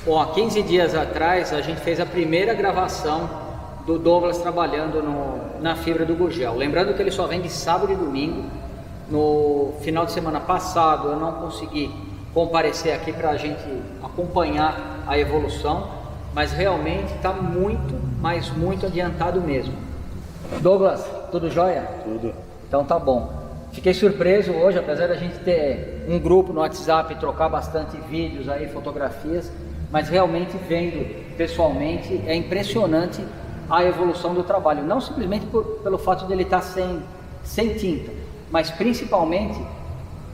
Bom, há 15 dias atrás a gente fez a primeira gravação do Douglas trabalhando na fibra do Gurgel. Lembrando que ele só vem de sábado e domingo. No final de semana passado eu não consegui comparecer aqui para a gente acompanhar a evolução, mas realmente está muito, mas muito adiantado mesmo. Douglas, tudo jóia? Tudo. Então tá bom. Fiquei surpreso hoje, apesar da gente ter um grupo no WhatsApp, trocar bastante vídeos aí, fotografias, mas realmente vendo pessoalmente é impressionante a evolução do trabalho, não simplesmente pelo fato de ele estar sem tinta, mas principalmente,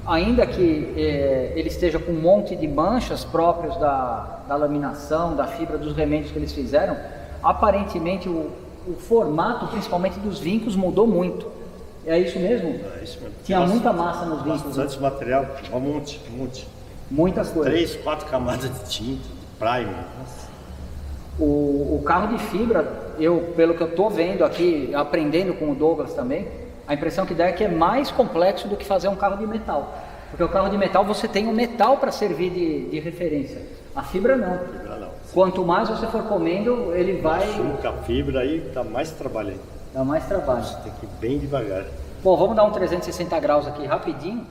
ainda que ele esteja com um monte de manchas próprios da laminação, da fibra, dos remendos que eles fizeram, aparentemente o formato, principalmente dos vincos, mudou muito. É isso mesmo? É isso mesmo. Tinha muita massa nos vincos. Bastante material, um monte. Muitas coisas. 3, 4 camadas de tinta, de primer. Nossa. O carro de fibra, pelo que eu estou vendo aqui, aprendendo com o Douglas também, a impressão que dá é que é mais complexo do que fazer um carro de metal. Porque o carro de metal você tem o metal para servir de referência. A fibra não. Quanto mais você for comendo, ele vai... A fibra aí dá mais trabalho aí. Dá mais trabalho. Você tem que ir bem devagar. Bom, vamos dar um 360 graus aqui rapidinho.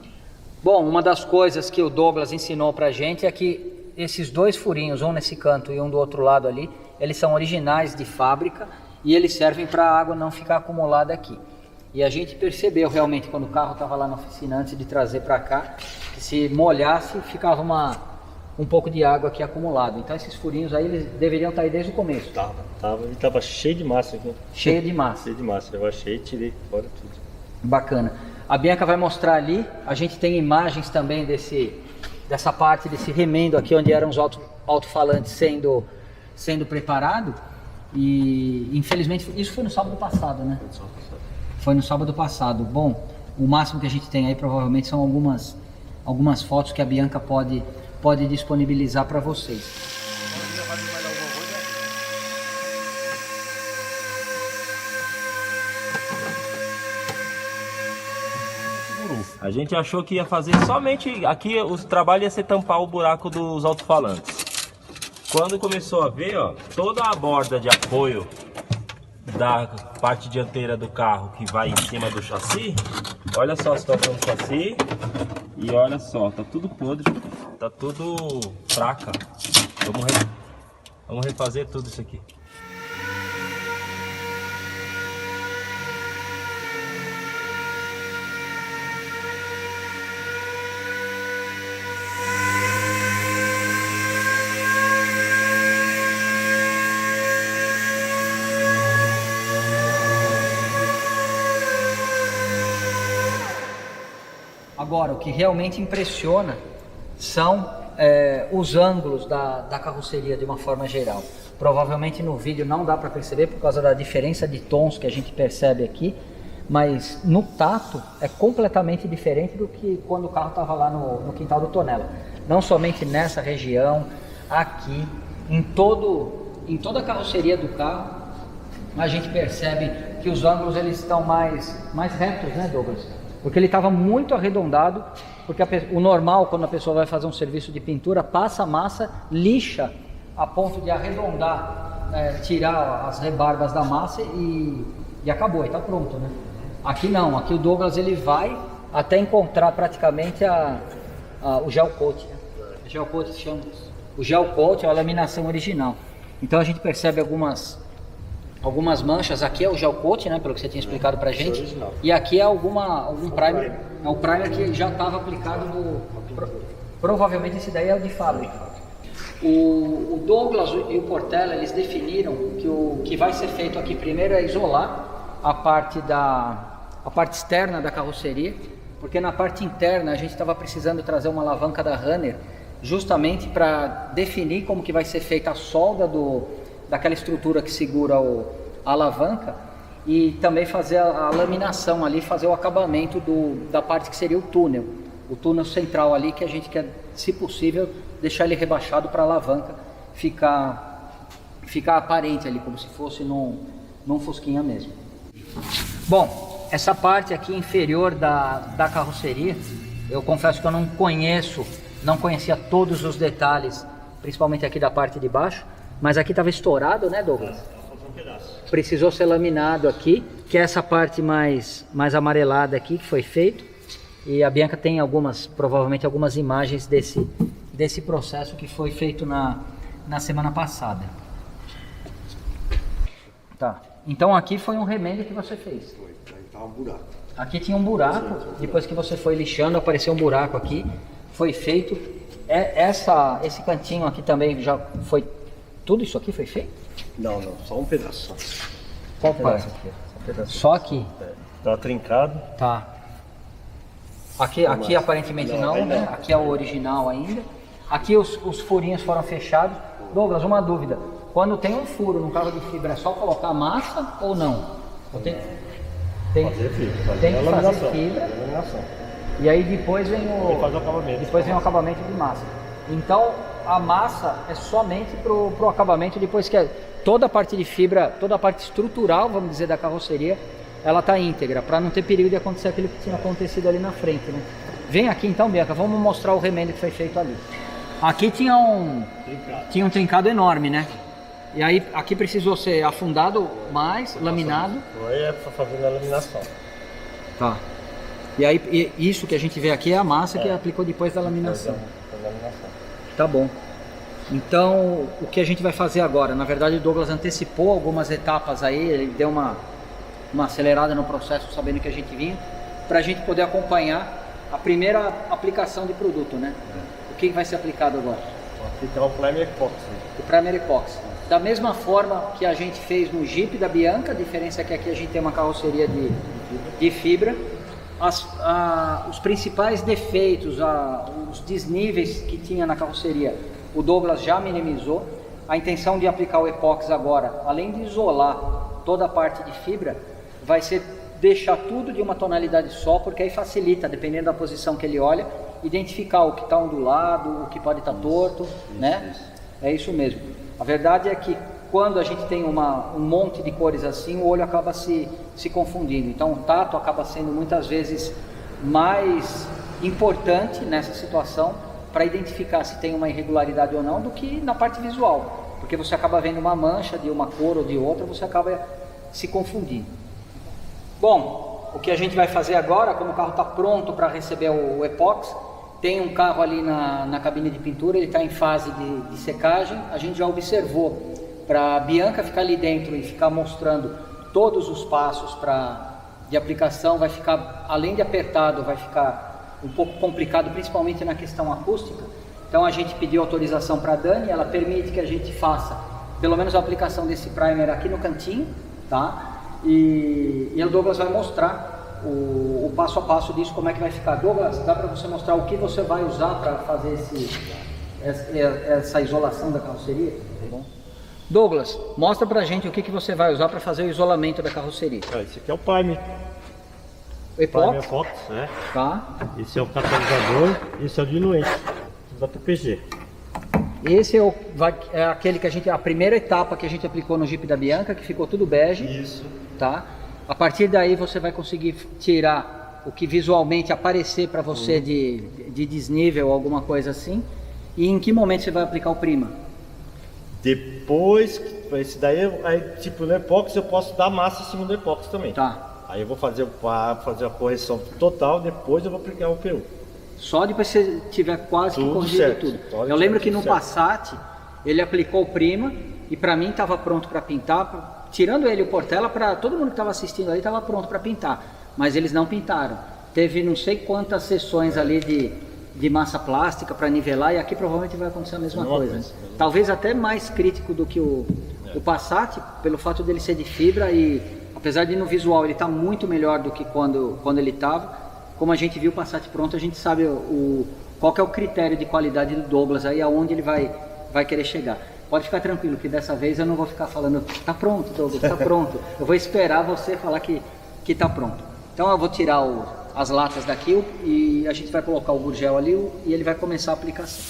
Bom, uma das coisas que o Douglas ensinou pra gente é que esses dois furinhos, um nesse canto e um do outro lado ali, eles são originais de fábrica e eles servem para a água não ficar acumulada aqui. E a gente percebeu realmente quando o carro estava lá na oficina antes de trazer para cá, que se molhasse ficava um pouco de água aqui acumulado. Então esses furinhos aí eles deveriam estar aí desde o começo. Ele tava cheio de massa aqui. Cheio de massa. Cheio de massa, eu achei e tirei fora tudo. Bacana. A Bianca vai mostrar ali, a gente tem imagens também dessa parte, desse remendo aqui onde eram os alto-falantes sendo preparado. E infelizmente isso foi no sábado passado, né? Foi no sábado passado. Bom, o máximo que a gente tem aí provavelmente são algumas fotos que a Bianca pode disponibilizar para vocês. A gente achou que ia fazer somente aqui, o trabalho ia ser tampar o buraco dos alto-falantes. Quando começou a ver, ó, toda a borda de apoio da parte dianteira do carro que vai em cima do chassi, olha só a situação do chassi e olha só, tá tudo podre, tá tudo fraca. Vamos refazer tudo isso aqui. Agora, o que realmente impressiona são os ângulos da carroceria de uma forma geral. Provavelmente no vídeo não dá para perceber por causa da diferença de tons que a gente percebe aqui, mas no tato é completamente diferente do que quando o carro estava lá no quintal do Tonela. Não somente nessa região, aqui, em toda a carroceria do carro, a gente percebe que os ângulos eles estão mais retos, né, Douglas? Porque ele estava muito arredondado, porque o normal, quando a pessoa vai fazer um serviço de pintura, passa a massa, lixa a ponto de arredondar, tirar as rebarbas da massa e acabou, e está pronto, né? Aqui não, aqui o Douglas ele vai até encontrar praticamente o gel coat. O gel coat se chama. O gel coat é a laminação original. Então a gente percebe algumas manchas. Aqui é o gel coat, né, pelo que você tinha explicado pra gente, e aqui é algum primer, é o primer que já estava aplicado provavelmente esse daí é o de fábrica. O Douglas e o Portela, eles definiram que o que vai ser feito aqui primeiro é isolar a parte externa da carroceria, porque na parte interna a gente estava precisando trazer uma alavanca da Runner justamente para definir como que vai ser feita a solda daquela estrutura que segura a alavanca e também fazer a laminação ali, fazer o acabamento da parte que seria o túnel central ali, que a gente quer, se possível, deixar ele rebaixado para a alavanca ficar aparente ali, como se fosse num Fusquinha mesmo. Bom, essa parte aqui inferior da carroceria, eu confesso que eu não conhecia todos os detalhes principalmente aqui da parte de baixo, mas aqui estava estourado, né, Douglas? Precisou ser laminado aqui, que é essa parte mais amarelada aqui que foi feito. E a Bianca tem provavelmente algumas imagens desse processo que foi feito na semana passada. Tá. Então aqui foi um remendo que você fez. Foi, aí tava um buraco. Aqui tinha um buraco, depois que você foi lixando, apareceu um buraco aqui, foi feito. Esse cantinho aqui também já foi. Tudo isso aqui foi feito? Não, só um pedaço. Qual parte? Aqui, só um pedaço. Só aqui? Tava trincado. Tá. Aqui aparentemente não, né? Aqui é o original ainda. Aqui os furinhos foram fechados. Douglas, uma dúvida. Quando tem um furo no carro de fibra, é só colocar massa ou não? Ou tem Fazer fibra. tem que fazer laminação, fibra. laminação. E aí depois vem Faz o acabamento. depois vem o acabamento de massa. Então a massa é somente pro acabamento, depois que toda a parte de fibra, toda a parte estrutural, vamos dizer, da carroceria, ela tá íntegra, para não ter perigo de acontecer aquilo que tinha acontecido ali na frente, né? Vem aqui então, Bianca, vamos mostrar o remendo que foi feito ali. Aqui tinha um trincado enorme, né? E aí aqui precisou ser afundado mais, laminado. Foi fazendo a laminação. Tá. E aí isso que a gente vê aqui é a massa que aplicou depois da laminação. Tá bom. Então o que a gente vai fazer agora? Na verdade o Douglas antecipou algumas etapas aí, ele deu uma acelerada no processo sabendo que a gente vinha, para a gente poder acompanhar a primeira aplicação de produto, né? O que vai ser aplicado agora? Vou aplicar o primer epoxy. O primer epoxy. Da mesma forma que a gente fez no Jeep da Bianca, a diferença é que aqui a gente tem uma carroceria de fibra. Os principais defeitos, os desníveis que tinha na carroceria, o Douglas já minimizou. A intenção de aplicar o epóxi agora, além de isolar toda a parte de fibra, vai ser deixar tudo de uma tonalidade só, porque aí facilita, dependendo da posição que ele olha, identificar o que está ondulado, o que pode estar torto, né? É isso mesmo. A verdade é que quando a gente tem um monte de cores assim, o olho acaba se confundindo. Então o tato acaba sendo muitas vezes mais importante nessa situação para identificar se tem uma irregularidade ou não do que na parte visual. Porque você acaba vendo uma mancha de uma cor ou de outra, você acaba se confundindo. Bom, o que a gente vai fazer agora, como o carro está pronto para receber o epóxi, tem um carro ali na cabine de pintura, ele está em fase de secagem. A gente já observou, para a Bianca ficar ali dentro e ficar mostrando todos os passos de aplicação, vai ficar, além de apertado, vai ficar um pouco complicado, principalmente na questão acústica. Então a gente pediu autorização para a Dani, ela permite que a gente faça pelo menos a aplicação desse primer aqui no cantinho, tá? E o Douglas vai mostrar o passo a passo disso, como é que vai ficar. Douglas, dá para você mostrar o que você vai usar para fazer essa isolação da carroceria? Tá bom? Douglas, mostra pra gente o que você vai usar para fazer o isolamento da carroceria. Esse aqui é o primer. Epoxy? Epoxy, né? Tá. Esse é o catalisador, esse é o diluente da PPG. Esse é aquele que a primeira etapa que a gente aplicou no Jeep da Bianca, que ficou tudo bege. Isso. Tá? A partir daí você vai conseguir tirar o que visualmente aparecer para você de desnível ou alguma coisa assim. E em que momento você vai aplicar o prima? Depois, esse daí, aí, tipo, no epóxi eu posso dar massa em cima do epóxi também. Tá. Aí eu vou fazer a correção total, depois eu vou aplicar o PU. Só depois que você tiver quase que corrigido certo. tudo. Eu lembro que no Passat ele aplicou o prima e para mim estava pronto para pintar, tirando ele o Portela, para todo mundo que estava assistindo ali estava pronto para pintar, mas eles não pintaram. Teve não sei quantas sessões ali de massa plástica para nivelar, e aqui provavelmente vai acontecer a mesma coisa. Talvez até mais crítico do que o Passat, pelo fato dele ser de fibra, e apesar de no visual ele está muito melhor do que quando ele estava. Como a gente viu o Passat pronto, a gente sabe qual que é o critério de qualidade do Douglas, aí aonde ele vai querer chegar. Pode ficar tranquilo que dessa vez eu não vou ficar falando, tá pronto Douglas, tá pronto. Eu vou esperar você falar que tá pronto. Então eu vou tirar as latas daqui e a gente vai colocar o gurgel ali e ele vai começar a aplicação.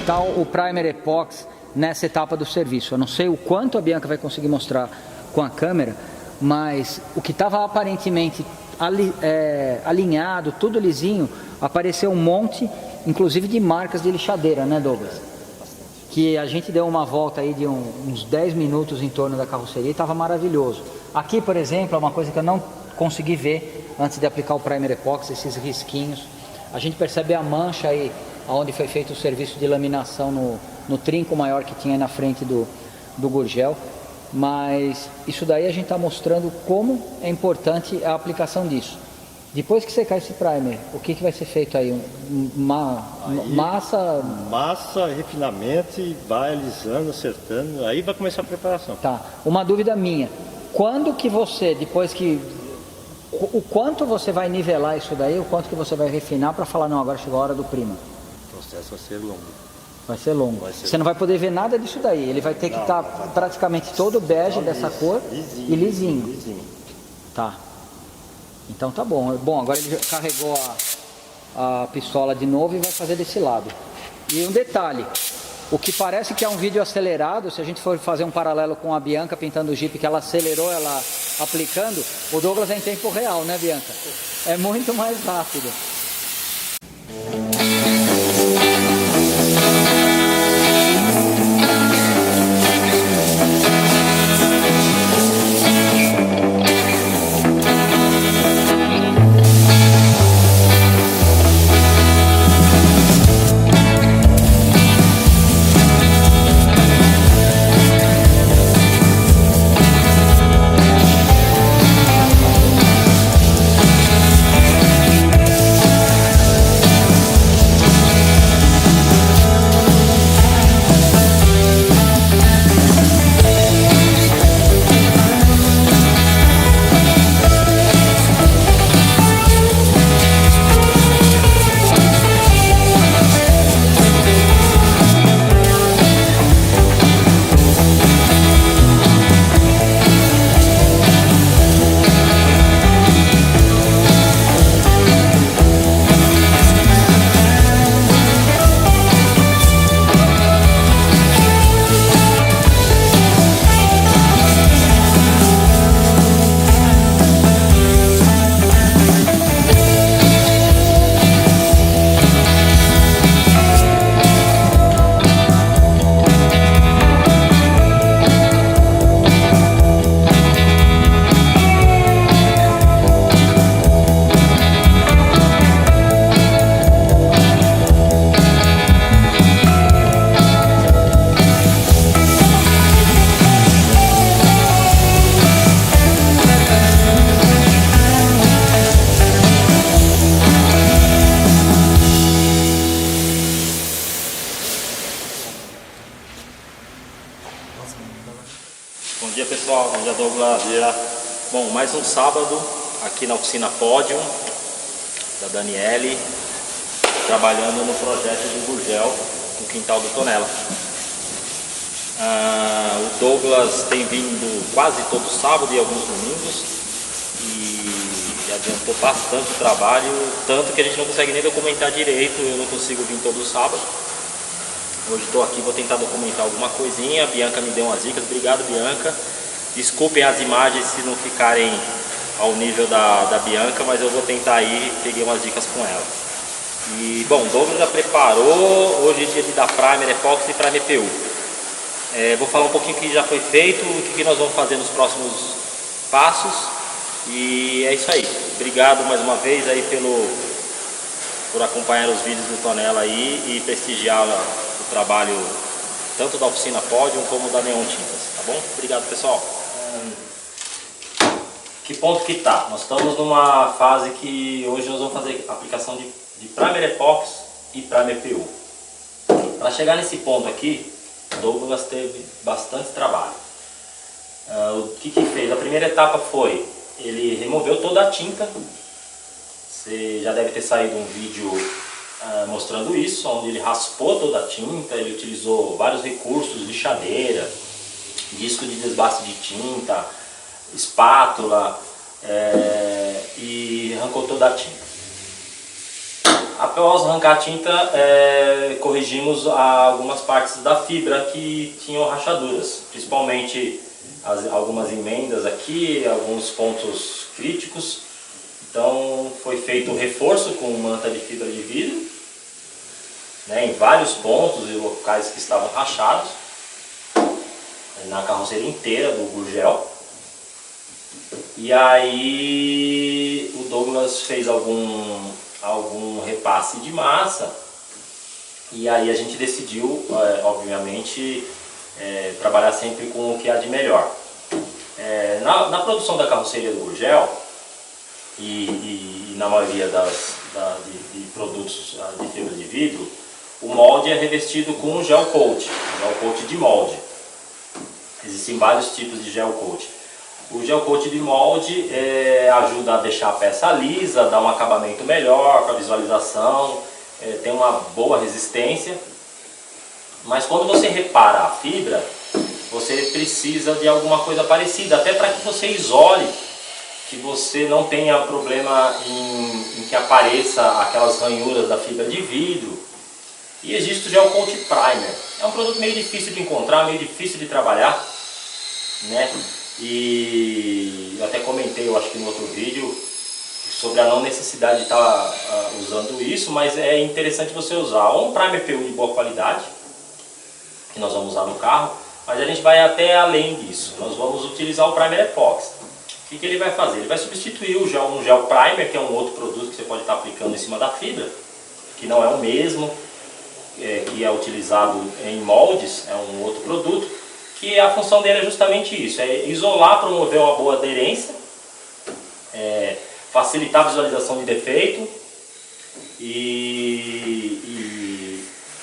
está o primer epox nessa etapa do serviço. Eu não sei o quanto a Bianca vai conseguir mostrar com a câmera, mas o que estava aparentemente alinhado, tudo lisinho, apareceu um monte, inclusive de marcas de lixadeira, né, Douglas? Que a gente deu uma volta aí de uns 10 minutos em torno da carroceria e estava maravilhoso. Aqui, por exemplo, é uma coisa que eu não consegui ver antes de aplicar o primer epox, esses risquinhos. A gente percebe a mancha aí, onde foi feito o serviço de laminação no trinco maior que tinha aí na frente do Gurgel. Mas isso daí a gente está mostrando como é importante a aplicação disso. Depois que secar esse primer, o que vai ser feito aí? Massa, refinamento, e vai alisando, acertando, aí vai começar a preparação. Tá, uma dúvida minha. Quando que você, depois que... O quanto você vai nivelar isso daí, o quanto que você vai refinar para falar, não, agora chegou a hora do prima? O processo vai ser longo. Vai ser longo. Você não vai poder ver nada disso daí. Ele vai ter que estar praticamente todo bege dessa cor e lisinho. Tá. Então tá bom. Bom, agora ele carregou a pistola de novo e vai fazer desse lado. E um detalhe. O que parece que é um vídeo acelerado, se a gente for fazer um paralelo com a Bianca pintando o Jeep, que ela acelerou, ela aplicando, o Douglas é em tempo real, né, Bianca? É muito mais rápido. Bom dia pessoal, bom dia Douglas. Bom, mais um sábado aqui na oficina Podium da Daniele, trabalhando no projeto do Gurgel no quintal do Tonela. O Douglas tem vindo quase todo sábado e alguns domingos e adiantou bastante o trabalho, tanto que a gente não consegue nem documentar direito. Eu não consigo vir todo sábado. Hoje estou aqui, vou tentar documentar alguma coisinha. A Bianca me deu umas dicas, obrigado Bianca. Desculpem as imagens se não ficarem ao nível da Bianca, mas eu vou tentar ir, peguei umas dicas com ela. E bom, o Douglas já preparou, hoje é dia de dar primer epoxy e primer PU. Vou falar um pouquinho o que já foi feito, o que nós vamos fazer nos próximos passos. E é isso aí, obrigado mais uma vez aí por acompanhar os vídeos do Tonela aí e prestigiar o trabalho tanto da oficina Podium como da Neon Tintas, tá bom? Obrigado pessoal. Que ponto que tá? Nós estamos numa fase que hoje nós vamos fazer a aplicação de primer epoxy e primer PU. Para chegar nesse ponto aqui, o Douglas teve bastante trabalho. O que fez? A primeira etapa foi, ele removeu toda a tinta. Você já deve ter saído um vídeo mostrando isso, onde ele raspou toda a tinta, ele utilizou vários recursos, lixadeira, disco de desbaste de tinta, espátula, e arrancou toda a tinta. Após arrancar a tinta, corrigimos algumas partes da fibra que tinham rachaduras, principalmente algumas emendas aqui, alguns pontos críticos. Então foi feito o reforço com manta de fibra de vidro, né, em vários pontos e locais que estavam rachados, na carroceria inteira do Gurgel. E aí o Douglas fez algum repasse de massa, e aí a gente decidiu, obviamente, trabalhar sempre com o que há de melhor. Na produção da carroceria do Gurgel e na maioria de produtos de fibra de vidro, o molde é revestido com gel coat de molde. Existem vários tipos de gel coat. O gel coat de molde ajuda a deixar a peça lisa, dá um acabamento melhor para a visualização, tem uma boa resistência. Mas quando você repara a fibra, você precisa de alguma coisa parecida, até para que você isole, que você não tenha problema em que apareça aquelas ranhuras da fibra de vidro. E existe o Gel Coat Primer. É um produto meio difícil de encontrar, meio difícil de trabalhar, né? E eu até comentei, eu acho que no outro vídeo, sobre a não necessidade de estar usando isso, mas é interessante você usar um Primer PU de boa qualidade, que nós vamos usar no carro, mas a gente vai até além disso. Nós vamos utilizar o Primer Epoxy. O que ele vai fazer? Ele vai substituir um gel Primer, que é um outro produto que você pode estar aplicando em cima da fibra, que não é o mesmo que é utilizado em moldes, é um outro produto, que a função dele é justamente isso, é isolar, promover uma boa aderência, facilitar a visualização de defeito e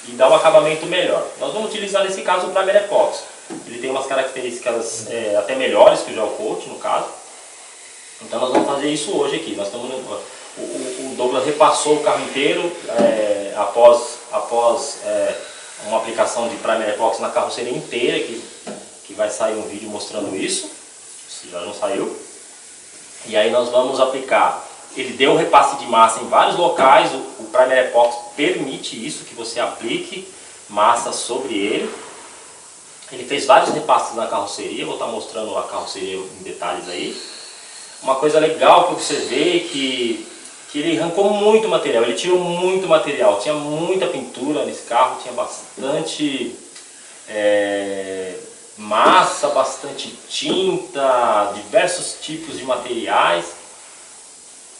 dar um acabamento melhor. Nós vamos utilizar nesse caso o Primer Epoxy. Ele tem umas características até melhores que o Gel Coat, no caso. Então nós vamos fazer isso hoje aqui. Nós estamos o Douglas repassou o carro inteiro após uma aplicação de Primer Epoxy na carroceria inteira, que vai sair um vídeo mostrando isso, se já não saiu. E aí nós vamos aplicar. Ele deu repasse de massa em vários locais, o Primer Epoxy permite isso, que você aplique massa sobre ele. Ele fez vários repasses na carroceria, vou estar mostrando a carroceria em detalhes aí. Uma coisa legal que eu observei que ele arrancou muito material, ele tirou muito material, tinha muita pintura nesse carro, tinha bastante massa, bastante tinta, diversos tipos de materiais.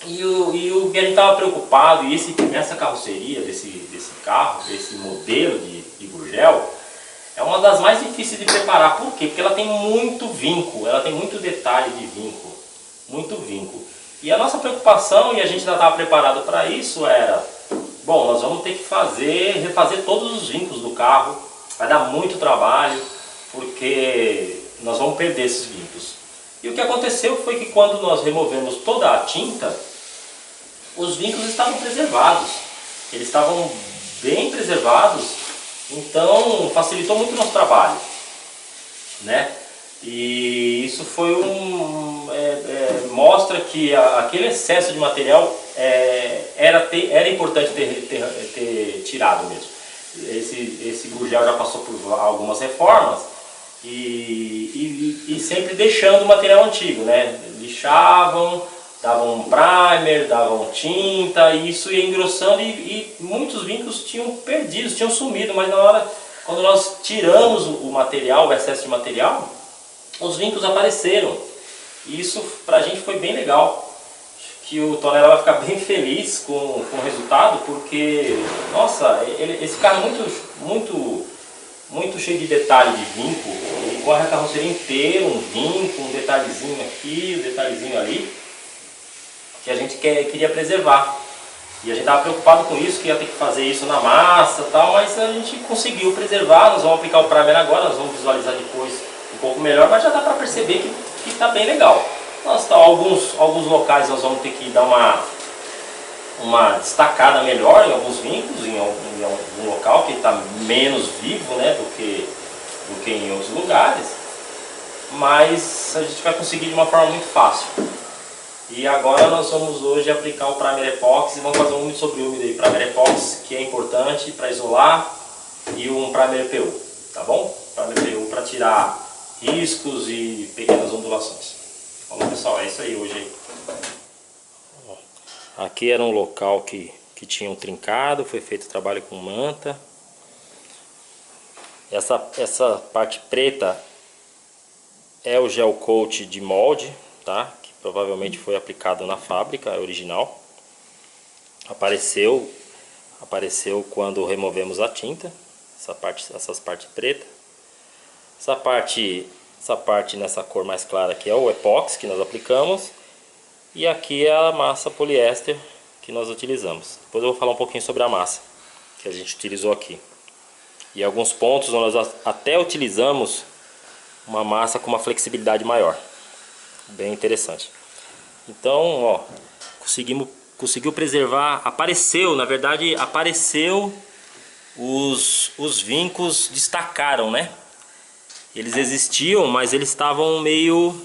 E o que a gente estava preocupado, e essa carroceria desse carro, desse modelo de Gurgel, é uma das mais difíceis de preparar. Por quê? Porque ela tem muito vinco, ela tem muito detalhe de vinco, muito vinco. E a nossa preocupação, e a gente já estava preparado para isso, era: bom, nós vamos ter que refazer todos os vincos do carro, vai dar muito trabalho, porque nós vamos perder esses vincos. E o que aconteceu foi que quando nós removemos toda a tinta, os vincos estavam preservados, eles estavam bem preservados, então facilitou muito o nosso trabalho, né? E isso foi mostra que aquele excesso de material era importante ter tirado mesmo. Esse Gurgel já passou por algumas reformas e sempre deixando o material antigo, né? Lixavam, davam um primer, davam tinta, e isso ia engrossando e muitos vincos tinham perdido, tinham sumido, mas na hora, quando nós tiramos o material, o excesso de material, os vincos apareceram. E isso pra gente foi bem legal. Acho que o Tonela vai ficar bem feliz com o resultado, porque, nossa, esse carro é muito cheio de detalhe de vinco. Ele corre a carroceria inteira, um vinco, um detalhezinho aqui, um detalhezinho ali, que a gente queria preservar. E a gente estava preocupado com isso, que ia ter que fazer isso na massa e tal, mas a gente conseguiu preservar. Nós vamos aplicar o primer agora, nós vamos visualizar depois um pouco melhor, mas já dá para perceber que está bem legal. Alguns locais nós vamos ter que dar uma destacada melhor em alguns vincos, em algum local que está menos vivo, né, do que em outros lugares, mas a gente vai conseguir de uma forma muito fácil. E agora nós vamos hoje aplicar o primer epoxy e vamos fazer um úmido sobre úmido aí. Primer epoxy, que é importante para isolar, e um primer PU, tá bom? Primer PU para tirar riscos e pequenas ondulações. Falou, pessoal, é isso aí hoje aí. Aqui era um local que tinha um trincado, foi feito trabalho com manta. Essa parte preta é o gel coat de molde, tá? Que provavelmente foi aplicado na fábrica original. Apareceu quando removemos a tinta, essas partes pretas. Essa parte nessa cor mais clara aqui é o epóxi que nós aplicamos. E aqui é a massa poliéster que nós utilizamos. Depois eu vou falar um pouquinho sobre a massa que a gente utilizou aqui. E alguns pontos nós até utilizamos uma massa com uma flexibilidade maior. Bem interessante. Então, ó, conseguiu preservar, na verdade apareceu os vincos, destacaram, né? Eles existiam, mas eles estavam meio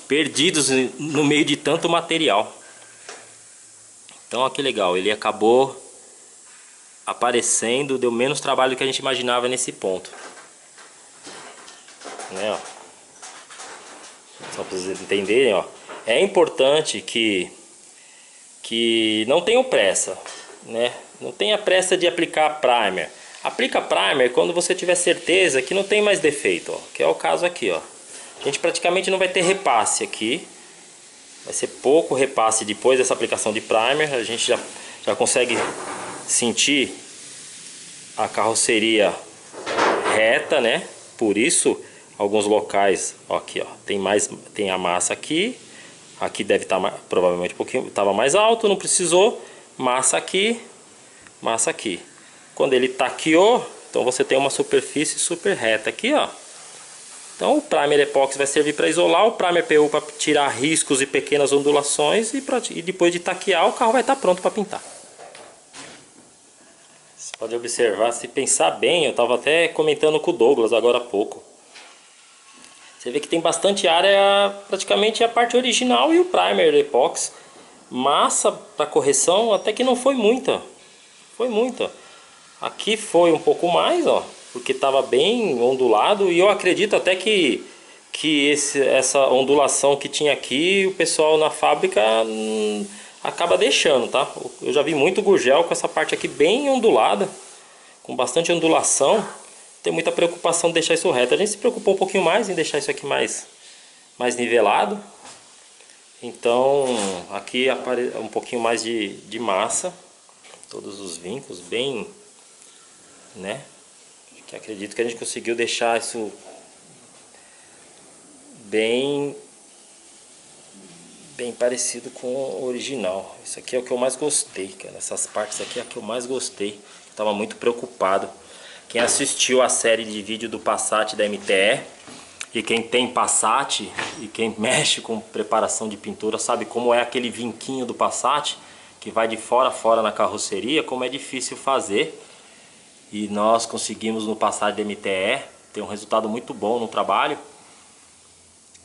perdidos no meio de tanto material. Então, ó, que legal, ele acabou aparecendo, deu menos trabalho do que a gente imaginava nesse ponto, né, ó. Só para vocês entenderem, ó, é importante que não tenham pressa, né? Não tenha pressa de aplicar primer. Aplica primer quando você tiver certeza que não tem mais defeito, ó, que é o caso aqui, ó. A gente praticamente não vai ter repasse aqui. Vai ser pouco repasse depois dessa aplicação de primer. A gente já consegue sentir a carroceria reta, né? Por isso, alguns locais, ó, aqui, ó, tem a massa aqui. Aqui deve estar provavelmente um pouquinho, estava mais alto, não precisou. Massa aqui, massa aqui. Quando ele taqueou, então você tem uma superfície super reta aqui, ó. Então o primer epoxy vai servir para isolar, o primer PU para tirar riscos e pequenas ondulações, e depois de taquear o carro vai estar pronto para pintar. Você pode observar, se pensar bem, eu estava até comentando com o Douglas agora há pouco. Você vê que tem bastante área, praticamente a parte original e o primer epoxy. Massa para correção até que não foi muita. Foi muita. Aqui foi um pouco mais, ó, porque estava bem ondulado, e eu acredito até que essa ondulação que tinha aqui, o pessoal na fábrica acaba deixando, tá? Eu já vi muito gurgel com essa parte aqui bem ondulada, com bastante ondulação. Tem muita preocupação de deixar isso reto. A gente se preocupou um pouquinho mais em deixar isso aqui mais nivelado. Então aqui um pouquinho mais de massa, todos os vincos bem, né? Que acredito que a gente conseguiu deixar isso bem parecido com o original. Isso aqui é o que eu mais gostei, cara. Essas partes aqui é a que eu mais gostei. Estava muito preocupado. Quem assistiu a série de vídeo do Passat da MTE, e quem tem Passat e quem mexe com preparação de pintura sabe como é aquele vinquinho do Passat que vai de fora a fora na carroceria, como é difícil fazer. E nós conseguimos no Passat da MTE ter um resultado muito bom no trabalho.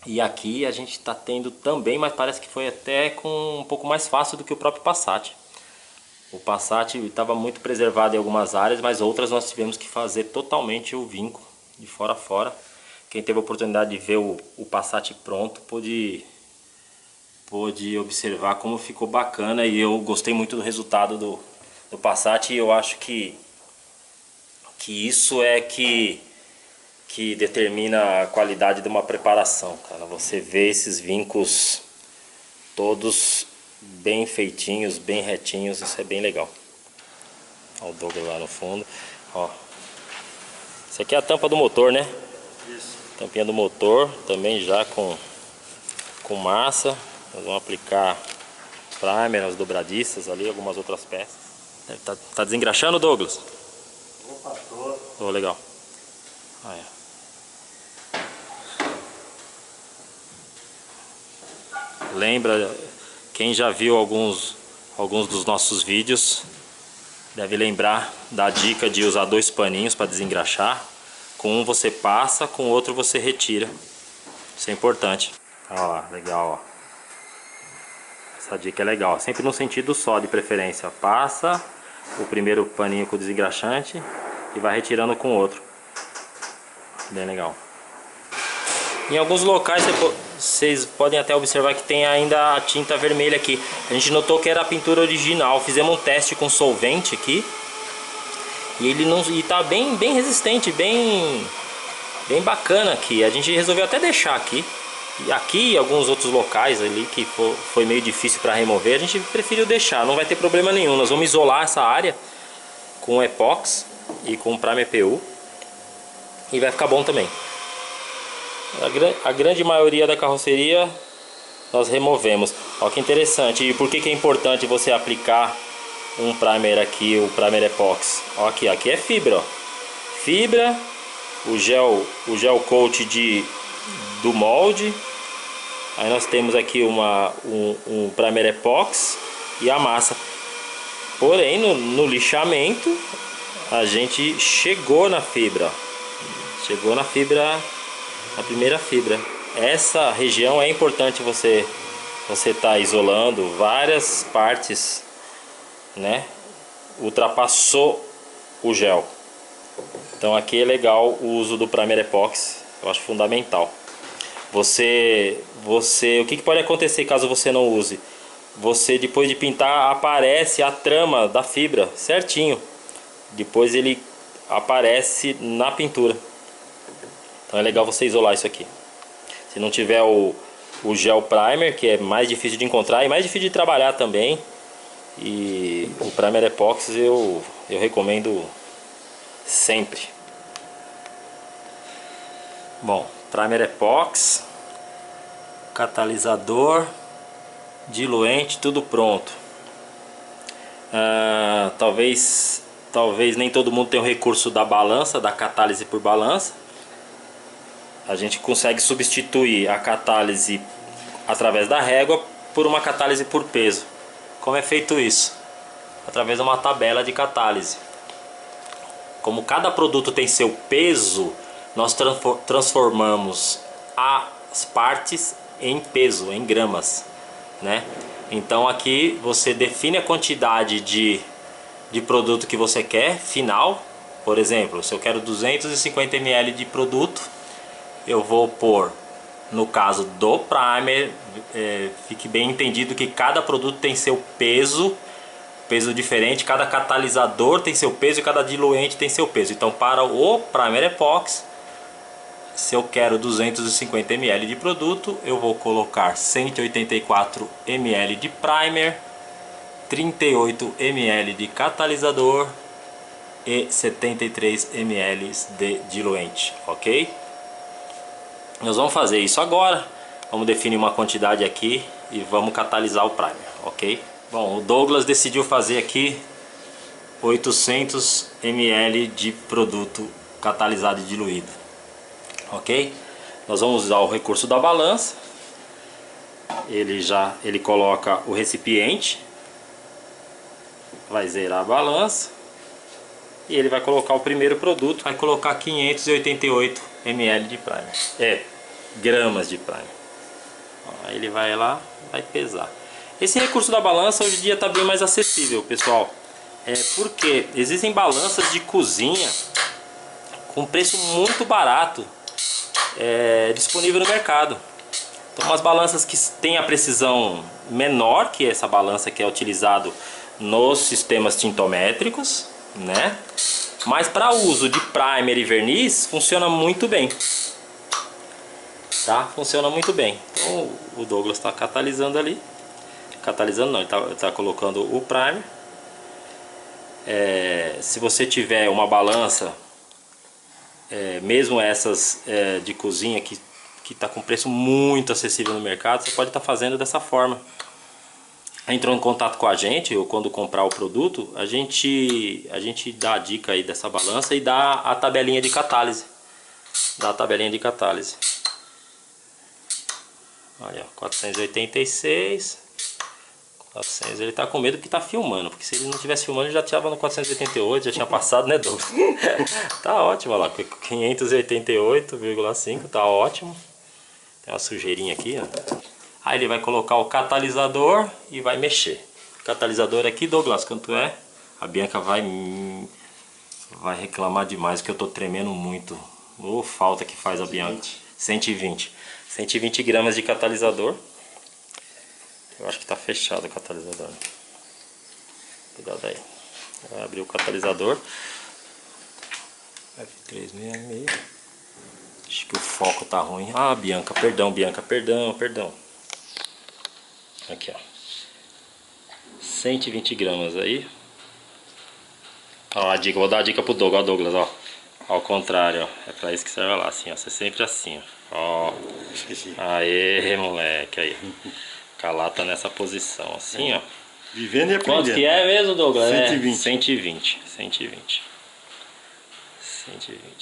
E aqui a gente está tendo também, mas parece que foi até com um pouco mais fácil do que o próprio Passat. O Passat estava muito preservado em algumas áreas, mas outras nós tivemos que fazer totalmente o vinco de fora a fora. Quem teve a oportunidade de ver o Passat pronto pôde observar como ficou bacana, e eu gostei muito do resultado do Passat, e eu acho que isso é que determina a qualidade de uma preparação, cara. Você vê esses vincos todos bem feitinhos, bem retinhos, isso é bem legal. Olha o Douglas lá no fundo, ó. Isso aqui é a tampa do motor, né? Isso. Tampinha do motor, também já com massa. Nós vamos aplicar primer, as dobradiças ali, algumas outras peças. Tá desengraxando, Douglas? Opa, tô. Oh, legal. Aí. Lembra, quem já viu alguns dos nossos vídeos deve lembrar da dica de usar 2 paninhos para desengraxar. Com um você passa, com o outro você retira. Isso é importante. Olha lá, legal, ó. Essa dica é legal, sempre no sentido só de preferência. Passa o primeiro paninho com o desengraxante e vai retirando com o outro. Bem legal. Em alguns locais vocês podem até observar que tem ainda a tinta vermelha aqui. A gente notou que era a pintura original. Fizemos um teste com solvente aqui. E ele não, e tá bem resistente, bem bacana aqui. A gente resolveu até deixar aqui. E aqui e alguns outros locais ali que foi meio difícil para remover, a gente preferiu deixar, não vai ter problema nenhum. Nós vamos isolar essa área com epox e com primer PU e vai ficar bom também. A grande maioria da carroceria nós removemos. Olha que interessante. E por que é importante você aplicar um primer aqui, o primer epox? Olha aqui é fibra, ó. Fibra, o gel coat do molde. Aí nós temos aqui um primer epox e a massa. Porém no lixamento a gente chegou na fibra. Chegou na fibra, a primeira fibra. Essa região é importante você tá isolando várias partes, né? Ultrapassou o gel. Então aqui é legal o uso do primer epox, eu acho fundamental. O que pode acontecer caso você não use? Você, depois de pintar, aparece a trama da fibra certinho. Depois ele aparece na pintura. Então é legal você isolar isso aqui. Se não tiver o gel primer, que é mais difícil de encontrar e mais difícil de trabalhar também, e o primer epox eu recomendo sempre. Bom, primer epox, catalisador, diluente, tudo pronto. Talvez nem todo mundo tenha o recurso da balança, da catálise por balança. A gente consegue substituir a catálise através da régua por uma catálise por peso. Como é feito isso? Através de uma tabela de catálise. Como cada produto tem seu peso, nós transformamos as partes em peso, em gramas, né? Então aqui você define a quantidade de produto que você quer, final. Por exemplo, se eu quero 250 ml de produto, eu vou pôr, no caso do primer, fique bem entendido que cada produto tem seu peso diferente, cada catalisador tem seu peso e cada diluente tem seu peso. Então para o primer epox, se eu quero 250 ml de produto, eu vou colocar 184 ml de primer, 38 ml de catalisador e 73 ml de diluente, ok? Nós vamos fazer isso agora. Vamos definir uma quantidade aqui e vamos catalisar o primer, ok? Bom, o Douglas decidiu fazer aqui 800 ml de produto catalisado e diluído, ok? Nós vamos usar o recurso da balança. Ele coloca o recipiente, vai zerar a balança e ele vai colocar o primeiro produto, vai colocar 588 ml de primer, gramas de primer. Aí ele vai lá, vai pesar. Esse recurso da balança hoje em dia está bem mais acessível, pessoal. Porque existem balanças de cozinha com preço muito barato disponível no mercado. Então umas balanças que têm a precisão menor que essa balança que é utilizado nos sistemas tintométricos, né? Mas para uso de primer e verniz funciona muito bem, tá? Funciona muito bem. Então o Douglas está catalisando ali. Catalisando não, ele está colocando o primer. Se você tiver uma balança, mesmo essas de cozinha que está com preço muito acessível no mercado, você pode estar fazendo dessa forma. Entrou em contato com a gente, ou quando comprar o produto, a gente dá a dica aí dessa balança e dá a tabelinha de catálise. Olha, 486. 400. Ele tá com medo que tá filmando, porque se ele não estivesse filmando, ele já estava no 488, já tinha passado, né, Douglas? Tá ótimo, olha lá, 588,5, tá ótimo. Tem uma sujeirinha aqui, ó. Aí ele vai colocar o catalisador e vai mexer. O catalisador aqui, Douglas, quanto é? A Bianca vai reclamar demais que eu tô tremendo muito. Ô, falta que faz a Bianca. 120 gramas de catalisador. Eu acho que tá fechado o catalisador. Cuidado aí. Vai abrir o catalisador. F366. Acho que o foco tá ruim. Ah, Bianca, perdão, Bianca, perdão. Aqui, ó. 120 gramas aí. Ó, a dica, vou dar a dica pro Douglas, ó, Douglas, ó. Ao contrário, ó. É pra isso que serve lá, assim, ó. Você sempre assim, ó. Aê, moleque, aí. Calata nessa posição, assim, ó. Vivendo e aprendendo. Quanto que é mesmo, Douglas? 120. 120,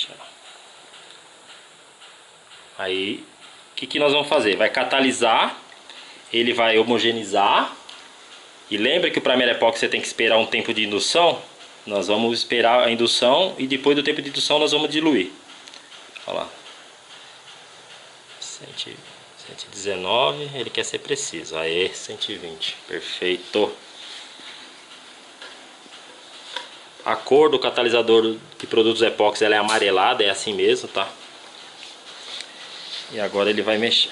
ó. Aí, o que nós vamos fazer? Vai catalisar, ele vai homogeneizar. E lembra que o primer epoxy você tem que esperar um tempo de indução? Nós vamos esperar a indução e depois do tempo de indução nós vamos diluir. Olha lá. 119, ele quer ser preciso. Aê, 120, perfeito. A cor do catalisador de produtos epóxi ela é amarelada, é assim mesmo, tá? E agora ele vai mexer.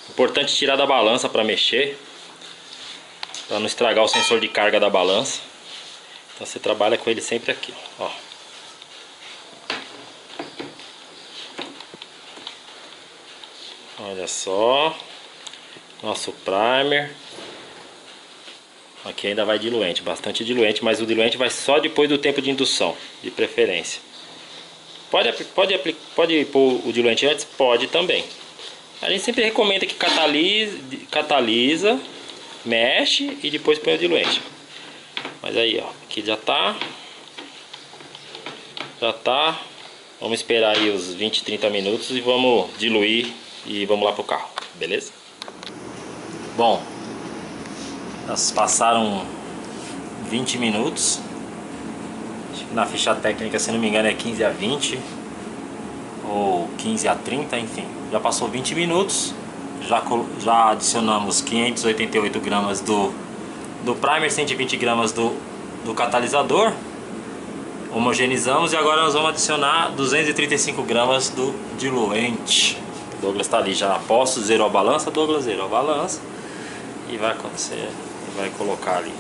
Importante tirar da balança para mexer, para não estragar o sensor de carga da balança. Então você trabalha com ele sempre aqui, ó. Olha só, nosso primer. Aqui ainda vai diluente, bastante diluente, mas o diluente vai só depois do tempo de indução, de preferência. Pode pôr o diluente antes? Pode também. A gente sempre recomenda que catalisa, mexe e depois põe o diluente. Mas aí, ó, aqui já tá. Vamos esperar aí os 20, 30 minutos e vamos diluir e vamos lá pro carro, beleza? Bom, nós passaram 20 minutos. Acho que na ficha técnica, se não me engano, é 15 a 20 ou 15 a 30, enfim. Já passou 20 minutos. Já adicionamos 588 gramas do primer, 120 gramas do catalisador. Homogeneizamos e agora nós vamos adicionar 235 gramas do diluente. O Douglas está ali já a posto, zerou a balança. Douglas zerou a balança. E vai acontecer, vai colocar ali.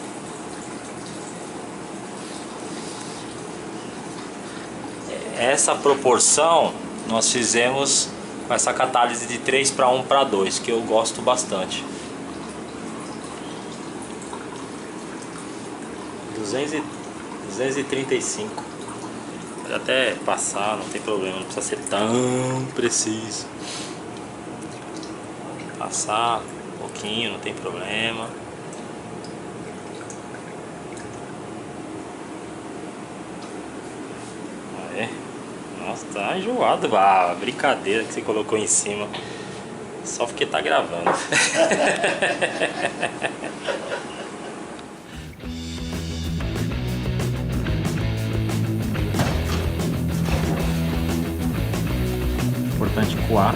Essa proporção nós fizemos com essa catálise de 3 para 1 para 2, que eu gosto bastante. 235. Pode até passar, não tem problema, não precisa ser tão preciso. Passar um pouquinho, não tem problema. Aí. Nossa, tá enjoado. Ah, brincadeira que você colocou em cima. Só porque tá gravando. Importante coar.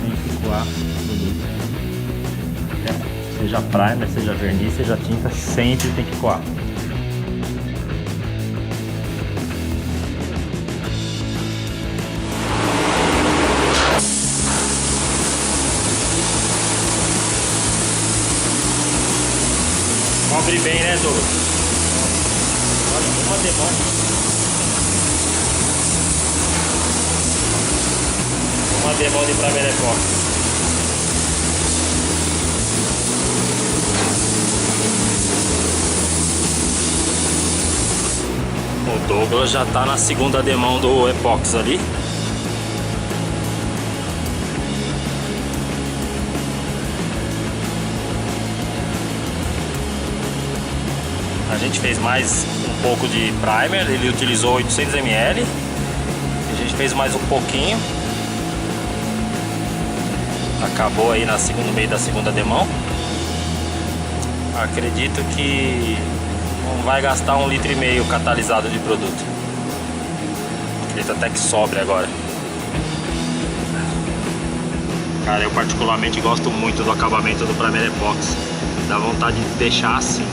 Sempre coar bonito. Seja primer, seja verniz, seja tinta, sempre tem que coar. Cobre bem, né, Douglas? Olha, uma demão. Uma demão de primer epoxy. O Douglas já tá na segunda demão do epóxi ali. A gente fez mais um pouco de primer, ele utilizou 800 ml. A gente fez mais um pouquinho. Acabou aí no meio da segunda demão. Acredito que não vai gastar 1,5 litro catalisado de produto. Acredito até que sobre agora. Cara, eu particularmente gosto muito do acabamento do Primer Epoxy. Dá vontade de deixar assim,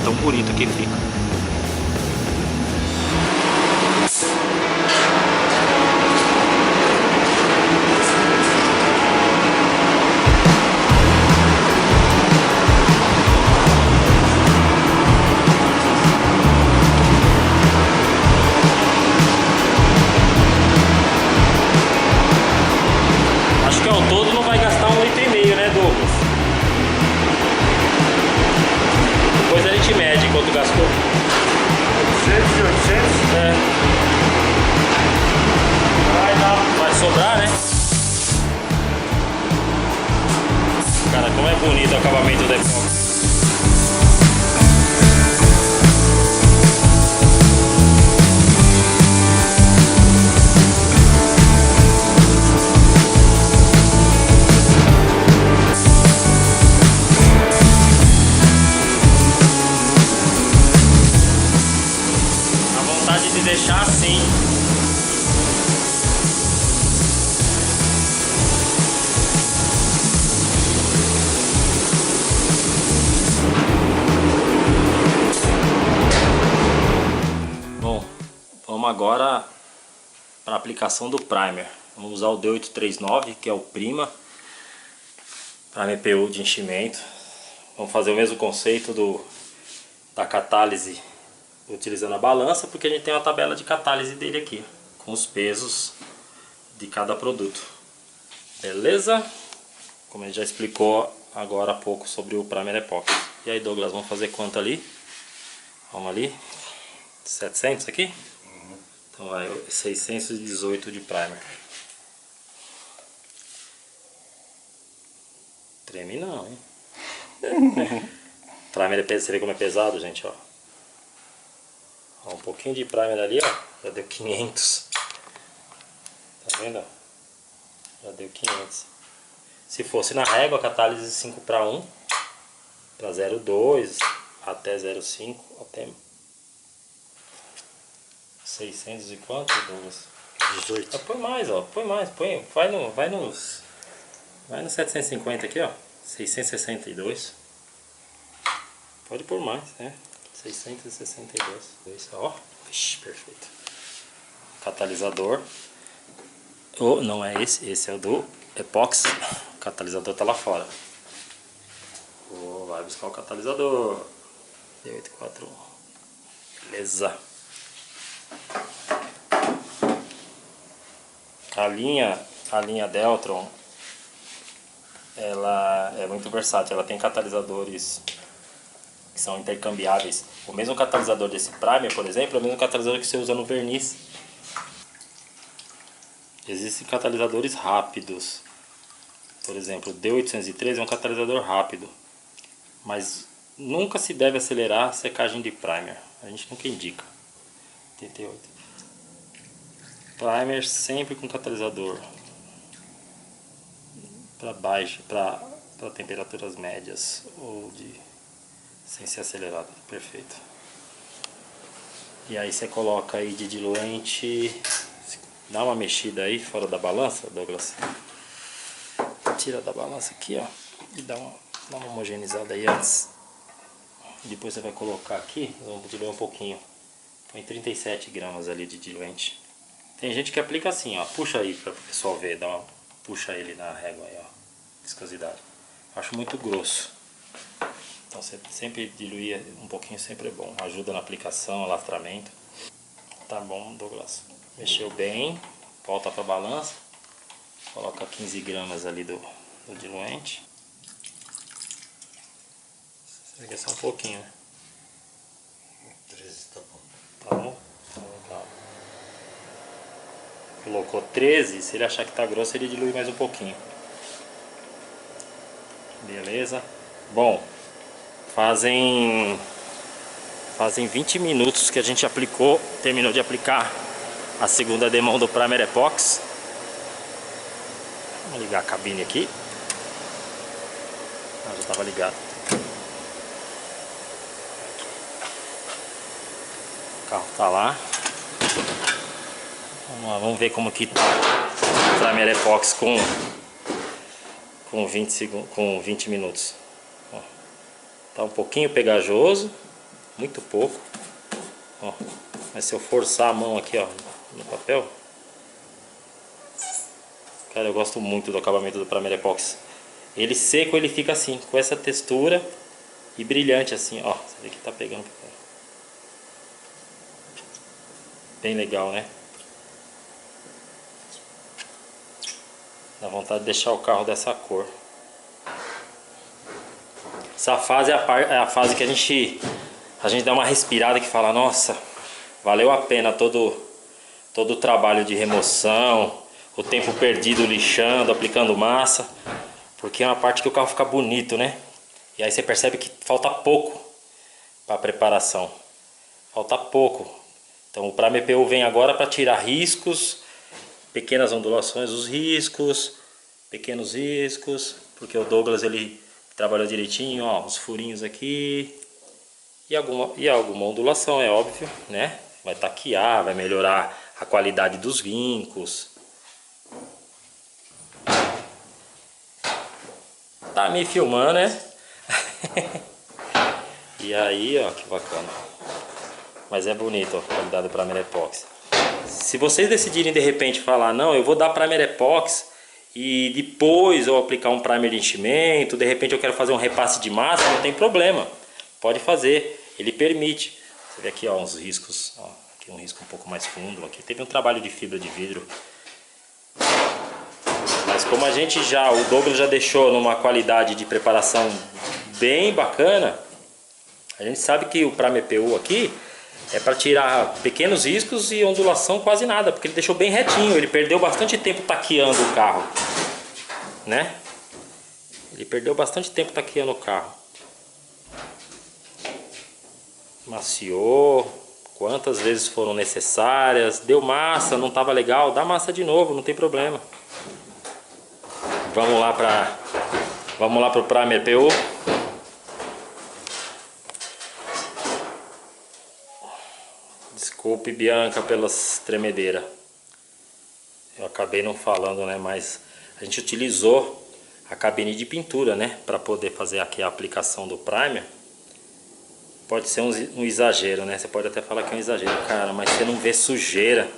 tão bonito que fica. Acho que ao todo não vai gastar 1,5 litro, né, Douglas? Depois a gente mede quanto gastou. 200 e 800? É. Vai sobrar, né? Cara, como é bonito o acabamento do Epoxy. De deixar assim. Bom, vamos agora para a aplicação do primer. Vamos usar o D839, que é o Prima, Primer PU de enchimento. Vamos fazer o mesmo conceito da catálise, utilizando a balança, porque a gente tem uma tabela de catálise dele aqui, com os pesos de cada produto. Beleza? Como a gente já explicou agora há pouco sobre o Primer Epoxy. E aí, Douglas, vamos fazer quanto ali? Vamos ali? 700 aqui? Então vai 618 de primer. Treme não, hein? Primer, você vê como é pesado, gente, ó. Um pouquinho de primer ali, ó, já deu 500. Tá vendo? Já deu 500. Se fosse na régua, a catálise 5:1, para 0,2 até 0,5, até 600 e quanto, Douglas? 18. Põe mais, ó, põe mais, vai nos 750 aqui, ó, 662. Pode pôr mais, né? 662. Isso, ó. Vixe, perfeito. Catalisador. Oh, não é esse é o do Epoxy. O catalisador tá lá fora. Vai buscar o catalisador. D841. Beleza. A linha Deltron, ela é muito versátil. Ela tem catalisadores que são intercambiáveis. O mesmo catalisador desse primer, por exemplo, é o mesmo catalisador que você usa no verniz. Existem catalisadores rápidos. Por exemplo, o D813 é um catalisador rápido, mas nunca se deve acelerar a secagem de primer. A gente nunca indica. 88. Primer sempre com catalisador para baixo, para temperaturas médias ou sem ser acelerado. Perfeito. E aí você coloca aí de diluente, dá uma mexida aí fora da balança, Douglas. Tira da balança aqui, ó, e dá uma homogeneizada aí antes. Depois você vai colocar aqui, vamos diluir um pouquinho. Põe 37 gramas ali de diluente. Tem gente que aplica assim, ó, puxa aí para o pessoal ver, puxa ele na régua aí, ó, viscosidade. Acho muito grosso. Então sempre diluir um pouquinho sempre é bom, ajuda na aplicação, alastramento. Tá bom, Douglas. Mexeu bem, volta para a balança, coloca 15 gramas ali do diluente. Isso aqui é só um pouquinho, né? 13 tá bom. Tá bom? Então, legal. Colocou 13, se ele achar que tá grosso, ele dilui mais um pouquinho. Beleza? Bom, fazem 20 minutos que a gente terminou de aplicar a segunda demão do Primer Epoxy. Vamos ligar a cabine aqui. Já estava ligado. O carro tá lá. Vamos lá, vamos ver como que tá o Primer Epoxy com 20 minutos. Ó, tá um pouquinho pegajoso, muito pouco. Ó, mas se eu forçar a mão aqui, ó, no papel, cara, eu gosto muito do acabamento do Primer Epoxy. Ele seco, ele fica assim, com essa textura e brilhante assim, ó. Você vê que tá pegando. Bem legal, né? Dá vontade de deixar o carro dessa cor. Essa fase é a fase que a gente dá uma respirada, que fala, nossa, valeu a pena todo o trabalho de remoção, o tempo perdido lixando, aplicando massa, porque é uma parte que o carro fica bonito, né? E aí você percebe que falta pouco para a preparação. Falta pouco. Então o Primer PU vem agora para tirar riscos, pequenas ondulações, os riscos, pequenos riscos, porque o Douglas ele trabalhou direitinho, ó, os furinhos aqui e alguma ondulação, é óbvio, né? Vai taquear, vai melhorar a qualidade dos vincos. Tá me filmando, né? E aí, ó, que bacana. Mas é bonito, ó, a qualidade do Primer Epoxy. Se vocês decidirem de repente falar, não, eu vou dar Primer Epoxy e depois eu aplicar um primer de enchimento, de repente eu quero fazer um repasse de massa, não tem problema. Pode fazer, ele permite. Você vê aqui, ó, uns riscos, ó, aqui um risco um pouco mais fundo, aqui teve um trabalho de fibra de vidro. Mas como o Douglas já deixou numa qualidade de preparação bem bacana, a gente sabe que o Primer PU aqui é para tirar pequenos riscos e ondulação quase nada, porque ele deixou bem retinho, ele perdeu bastante tempo taqueando o carro, né? Ele perdeu bastante tempo taqueando o carro. Maciou, quantas vezes foram necessárias, deu massa, não estava legal, dá massa de novo, não tem problema. Vamos lá para o Primer PU. Desculpe, Bianca, pelas tremedeiras. Eu acabei não falando, né? Mas a gente utilizou a cabine de pintura, né? Para poder fazer aqui a aplicação do primer. Pode ser um exagero, né? Você pode até falar que é um exagero, cara, mas você não vê sujeira.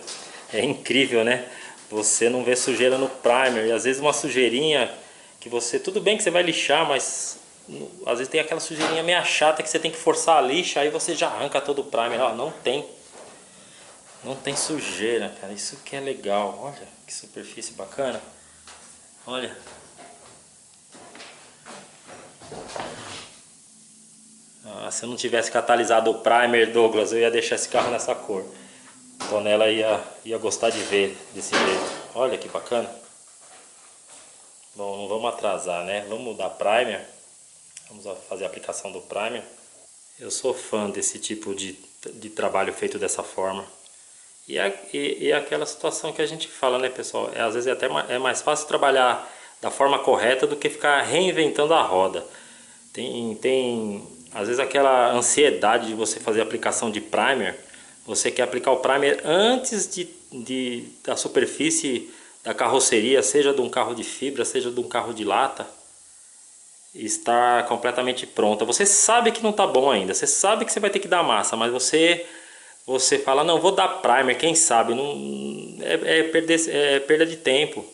É incrível, né? Você não vê sujeira no primer. E às vezes uma sujeirinha que você... Tudo bem que você vai lixar, mas às vezes tem aquela sujeirinha meio chata que você tem que forçar a lixa, aí você já arranca todo o primer. Ó, não tem sujeira, cara. Isso que é legal. Olha que superfície bacana. Olha. Ah, se eu não tivesse catalisado o primer, Douglas, eu ia deixar esse carro nessa cor. A Tonela ia gostar de ver desse jeito. Olha que bacana. Bom, não vamos atrasar, né? Vamos mudar primer. Vamos fazer a aplicação do primer. Eu sou fã desse tipo de trabalho feito dessa forma. E aquela situação que a gente fala, né, pessoal? Às vezes é mais fácil trabalhar da forma correta do que ficar reinventando a roda. Tem às vezes aquela ansiedade de você fazer a aplicação de primer. Você quer aplicar o primer antes da superfície da carroceria, seja de um carro de fibra, seja de um carro de lata, estar completamente pronta. Você sabe que não está bom ainda, você sabe que você vai ter que dar massa, mas você fala, não, vou dar primer, quem sabe, não, é perda de tempo.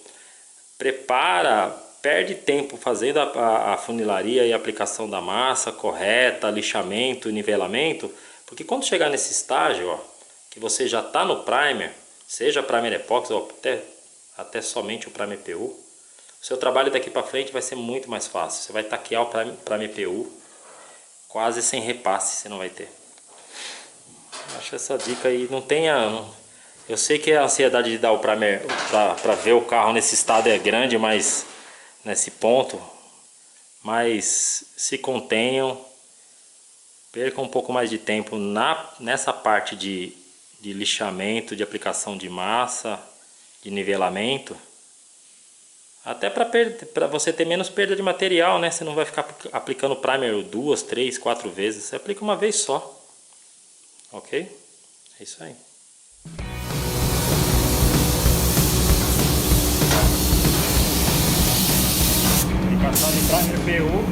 Perde tempo fazendo a funilaria e a aplicação da massa correta, lixamento, nivelamento, porque quando chegar nesse estágio, ó, que você já está no primer, seja Primer Epoxy ou até somente o Primer PU, o seu trabalho daqui para frente vai ser muito mais fácil. Você vai taquear o Primer PU quase sem repasse, você não vai ter. Acho essa dica aí, não tenha... Eu sei que a ansiedade de dar o primer para ver o carro nesse estado é grande, mas nesse ponto, mas se contenham, percam um pouco mais de tempo nessa parte de lixamento, de aplicação de massa, de nivelamento, até para você ter menos perda de material, né? Você não vai ficar aplicando primer 2, 3, 4 vezes, você aplica uma vez só. Ok? É isso aí. primer PU.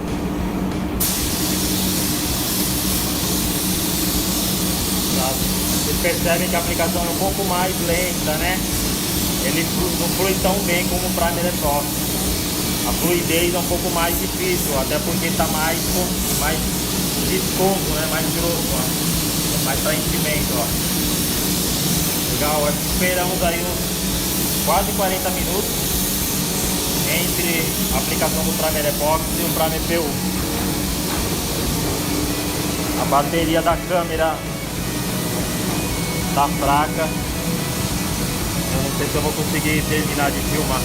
Vocês percebem que a aplicação é um pouco mais lenta, né? Ele não flui tão bem como o primer epoxy. A fluidez é um pouco mais difícil, até porque está mais viscoso, né? Mais grosso, ó. Mais preenchimento, ó. Legal, esperamos aí uns quase 40 minutos entre a aplicação do primer epoxy e o primer PU. A bateria da câmera tá fraca. Eu não sei se eu vou conseguir terminar de filmar.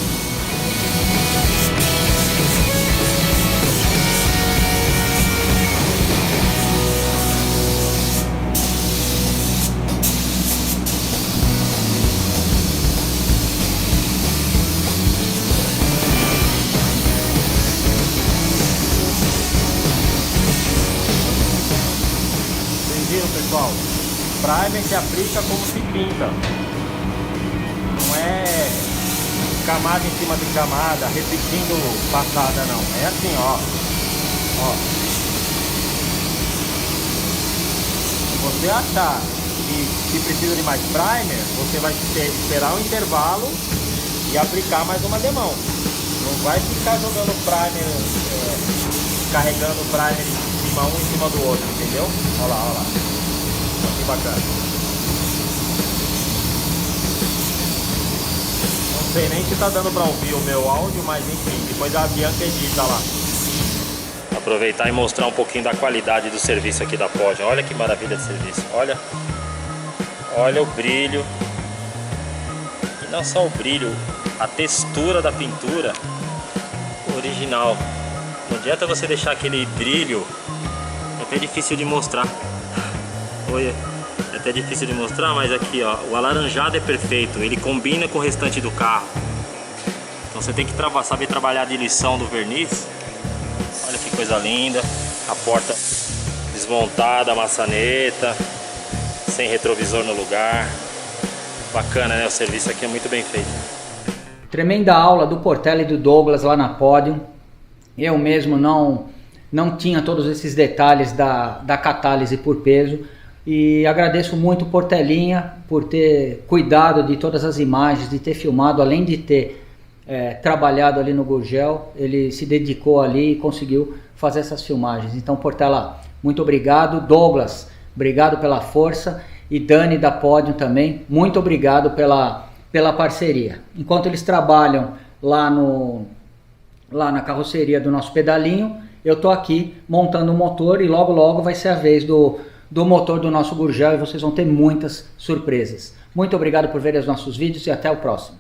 Vocês viram, pessoal? Primer se aplica como se pinta. Não é camada em cima de camada, repetindo passada, não. É assim, ó. Ó. Se você achar que precisa de mais primer, você vai esperar um intervalo e aplicar mais uma demão. Não vai ficar jogando primer, carregando primer em cima um em cima do outro, entendeu? Olha lá, olha lá. Que bacana. Não sei nem se tá dando pra ouvir o meu áudio, mas enfim, depois a Bianca edita lá. Aproveitar e mostrar um pouquinho da qualidade do serviço aqui da Podium. Olha que maravilha de serviço. Olha o brilho. E não só o brilho, a textura da pintura original. Não adianta você deixar aquele brilho, é até difícil de mostrar. Olha, é até difícil de mostrar, mas aqui ó, o alaranjado é perfeito, ele combina com o restante do carro. Então você tem que saber trabalhar a diluição do verniz. Olha que coisa linda, a porta desmontada, a maçaneta, sem retrovisor no lugar. Bacana, né? O serviço aqui é muito bem feito. Tremenda aula do Portela e do Douglas lá na Podium. Eu mesmo não tinha todos esses detalhes da catálise por peso. E agradeço muito o Portelinha por ter cuidado de todas as imagens, de ter filmado, além de ter trabalhado ali no Gurgel, ele se dedicou ali e conseguiu fazer essas filmagens. Então, Portela, muito obrigado. Douglas, obrigado pela força. E Dani da Podium também, muito obrigado pela parceria. Enquanto eles trabalham lá na carroceria do nosso pedalinho, eu estou aqui montando o motor e logo vai ser a vez do motor do nosso Gurgel e vocês vão ter muitas surpresas. Muito obrigado por verem os nossos vídeos e até o próximo.